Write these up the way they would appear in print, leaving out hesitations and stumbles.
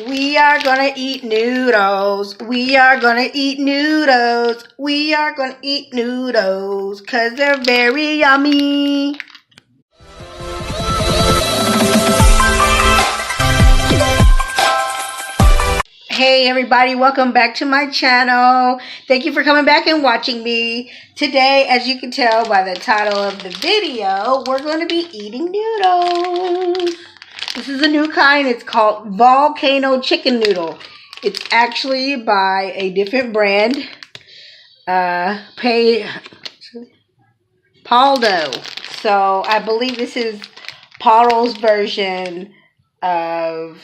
We are gonna eat noodles. We are gonna eat noodles. We are gonna eat noodles because they're very yummy. Hey everybody, welcome back to my channel. Thank you for coming back and watching me. Today, as you can tell by the title of the video, we're going to be eating noodles. This is a new kind. It's called Volcano Chicken Noodle. It's actually by a different brand. Paldo. So I believe this is Paulo's version of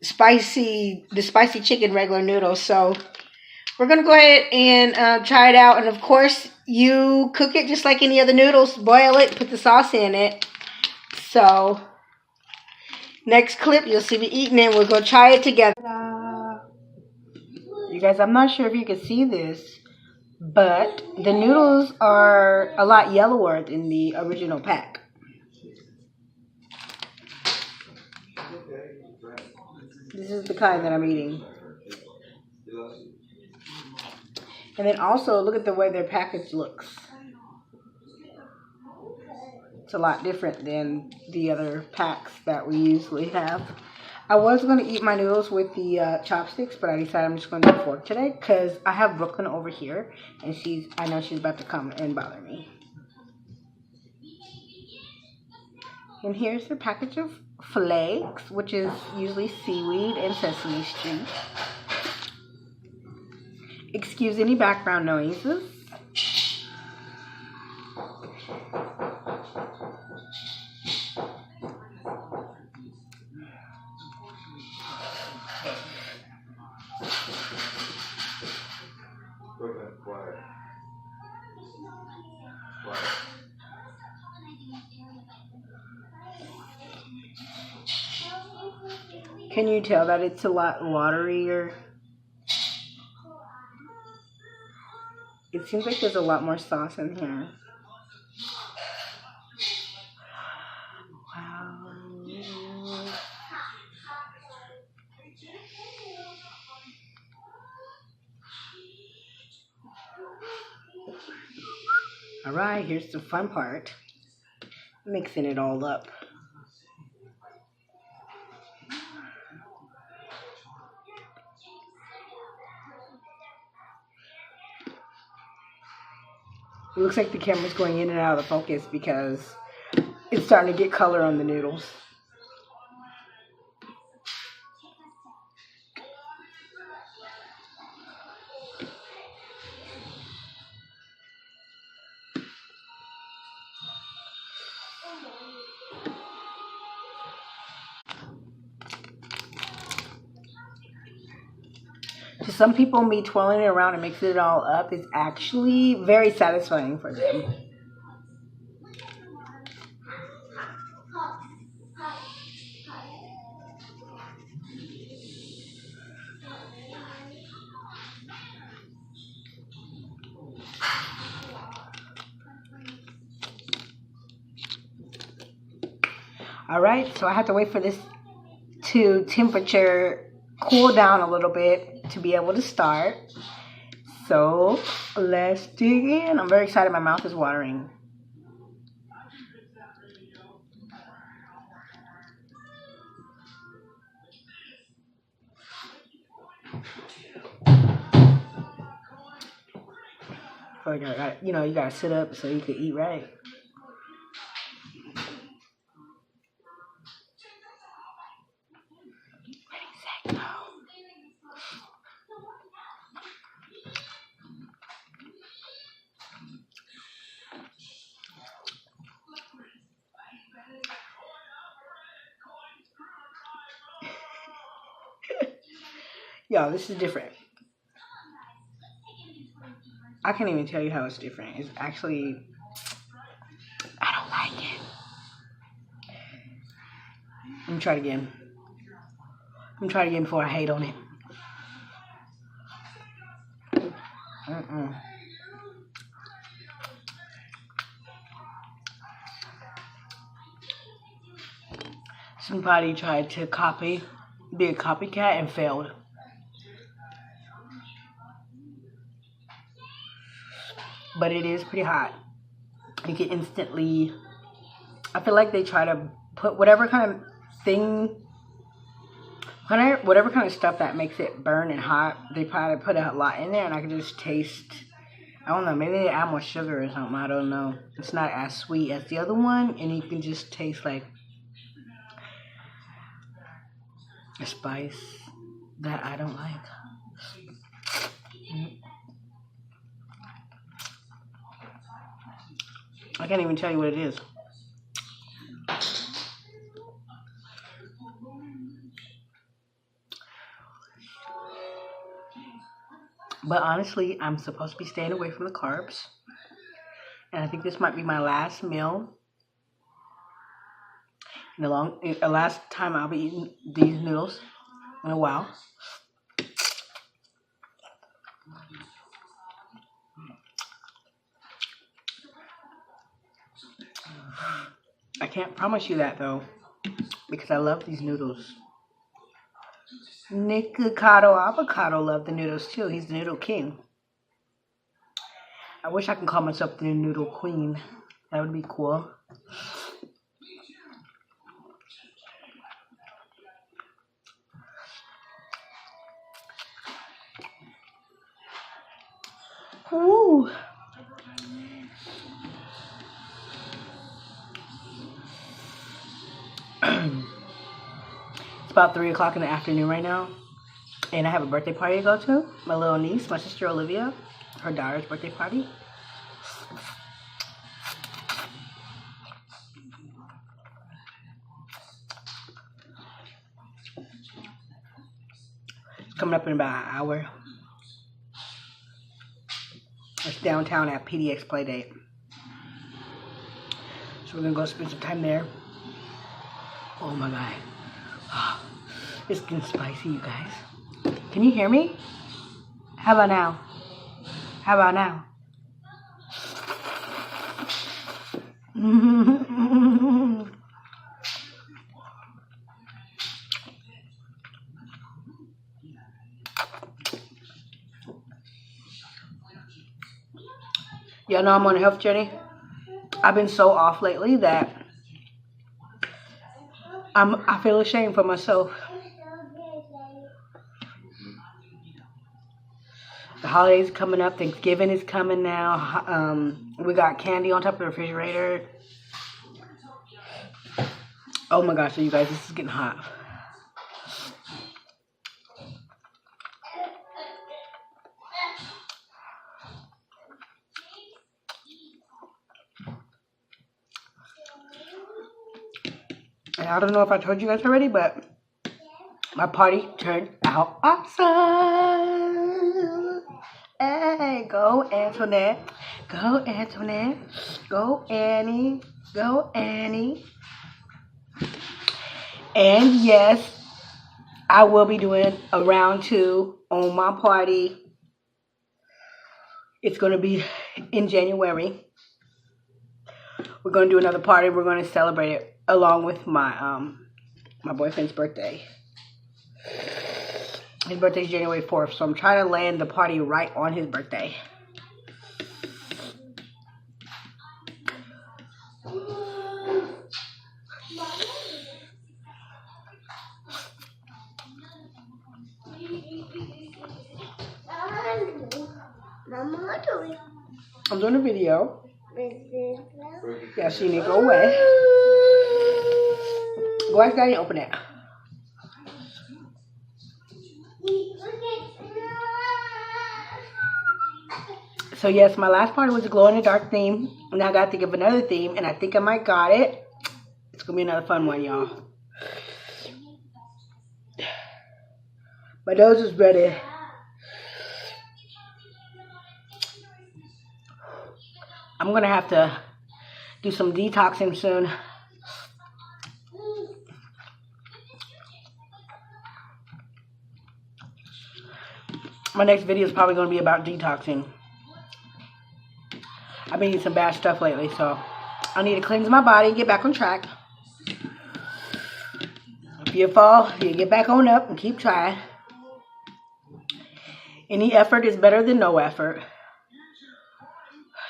the spicy chicken regular noodles. So we're gonna go ahead and try it out. And of course, you cook it just like any other noodles. Boil it, put the sauce in it. So next clip, you'll see me eating it. We'll go try it together. You guys, I'm not sure if you can see this, but the noodles are a lot yellower than the original pack. This is the kind that I'm eating. And then also, look at the way their package looks. It's a lot different than the other packs that we usually have. I was going to eat my noodles with the chopsticks, but I decided I'm just going to do a fork today because I have Brooklyn over here, and I know she's about to come and bother me. And here's the package of flakes, which is usually seaweed and sesame street. Excuse any background noises. Can you tell that it's a lot waterier? It seems like there's a lot more sauce in here. Wow. Alright, here's the fun part. Mixing it all up. It looks like the camera's going in and out of the focus because it's starting to get color on the noodles. To some people, me twirling it around and mixing it all up is actually very satisfying for them. Alright, so I have to wait for this to temperature cool down a little bit to be able to start. So let's dig in. I'm very excited. My mouth is watering. So you gotta sit up so you can eat right. Yo, this is different. I can't even tell you how it's different. It's actually, I don't like it. Let me try it again. Let me try it again before I hate on it. Somebody tried to copy be a copycat and failed. But it is pretty hot. You can instantly, I feel like they try to put whatever kind of thing, whatever kind of stuff that makes it burn and hot, they probably put a lot in there, and I can just taste, I don't know, maybe they add more sugar or something, I don't know. It's not as sweet as the other one, and you can just taste like a spice that I don't like. I can't even tell you what it is. But honestly, I'm supposed to be staying away from the carbs. And I think this might be my last meal. The last time I'll be eating these noodles in a while. I can't promise you that though, because I love these noodles. Nikocado Avocado loved the noodles too. He's the noodle king. I wish I could call myself the noodle queen. That would be cool. Ooh. It's about 3 o'clock in the afternoon right now, and I have a birthday party to go to. My little niece, my sister Olivia, her daughter's birthday party. It's coming up in about an hour. It's downtown at PDX Playdate. So we're gonna go spend some time there. Oh my god. It's getting spicy, you guys. Can you hear me? How about now? How about now? Y'all know I'm on a health journey. I've been so off lately that I feel ashamed for myself. The holidays coming up. Thanksgiving is coming now. We got candy on top of the refrigerator. Oh my gosh, so you guys, this is getting hot. And I don't know if I told you guys already, but my party turned out awesome. Hey, go Antoinette. Go Antoinette. Go Annie. Go Annie. And yes, I will be doing a round 2 on my party. It's going to be in January. We're going to do another party. We're going to celebrate it along with my my boyfriend's birthday. His birthday is January 4th, so I'm trying to land the party right on his birthday. I'm doing a video. Yeah, she need to go away. Go ask Daddy to open it. So yes, my last party was a glow-in-the-dark theme. And I got to think of another theme, and I think I might got it. It's going to be another fun one, y'all. My nose is ready. I'm going to have to do some detoxing soon. My next video is probably going to be about detoxing. I've been eating some bad stuff lately, so I need to cleanse my body and get back on track. If You fall, you get back on up and keep trying. Any effort is better than no effort.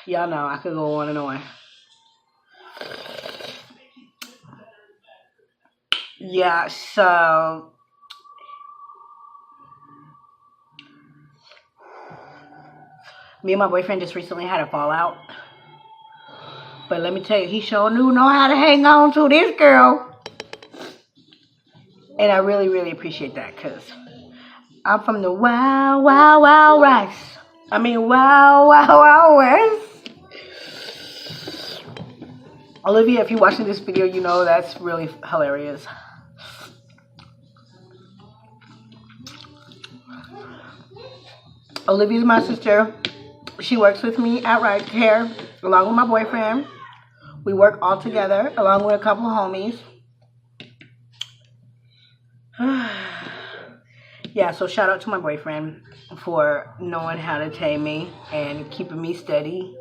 Y'all know I could go on and on. Yeah, so me and my boyfriend just recently had a fallout. But let me tell you, he sure know how to hang on to this girl. And I really, really appreciate that because I'm from the wild, wild, wild rice. I mean, wild, wild, wild west. Olivia, if you're watching this video, you know that's really hilarious. Olivia's my sister. She works with me at Right Care, along with my boyfriend. We work all together, along with a couple of homies. Yeah, so shout out to my boyfriend for knowing how to tame me and keeping me steady.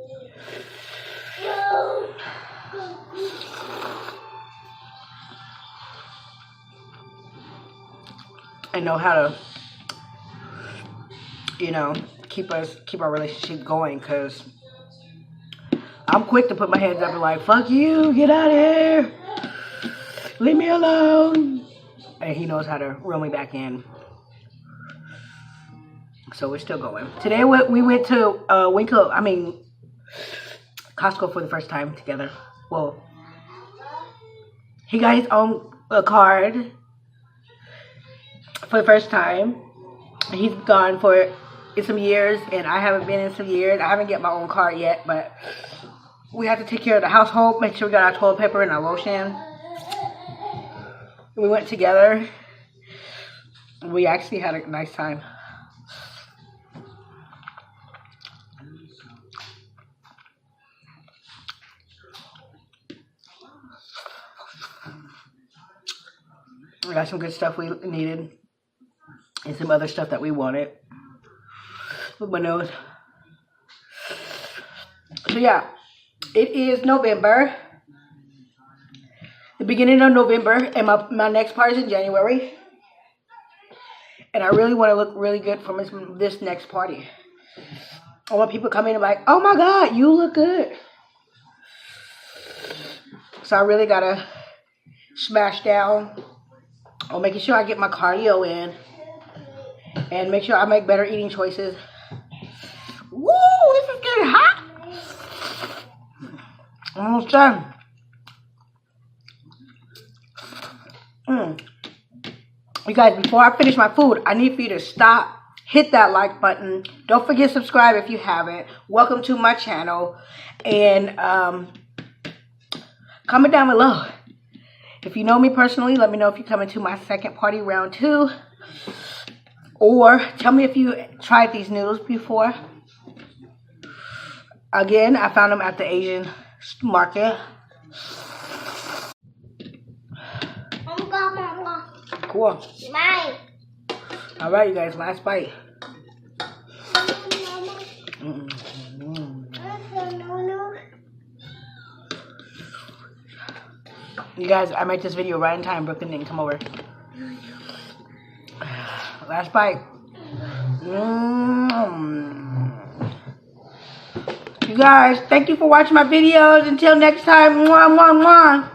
And know how to, you know, keep our relationship going, because I'm quick to put my hands up and like, fuck you, get out of here, leave me alone. And he knows how to reel me back in. So we're still going. Today we went to Costco for the first time together. Well, he got his own card for the first time. He's gone for some years, and I haven't been in some years. I haven't get my own card yet, but we have to take care of the household, make sure we got our toilet paper and our lotion. We went together. We actually had a nice time. We got some good stuff we needed and some other stuff that we wanted. With my nose. So yeah, it is November. The beginning of November, and my next party is in January. And I really want to look really good for this next party. I want people to come in and be like, oh my God, you look good. So I really got to smash down on making sure I get my cardio in. And make sure I make better eating choices. Woo, this is getting hot. Almost done. You guys, before I finish my food, I need for you to stop, hit that like button. Don't forget to subscribe if you haven't. Welcome to my channel. And comment down below. If you know me personally, let me know if you're coming to my second party, round 2. Or tell me if you tried these noodles before. Again, I found them at the Asian market. Cool. All right, you guys, last bite. You guys, I made this video right in time. Brooklyn didn't come over. Last bite. You guys, thank you for watching my videos. Until next time, mwah, mwah, mwah.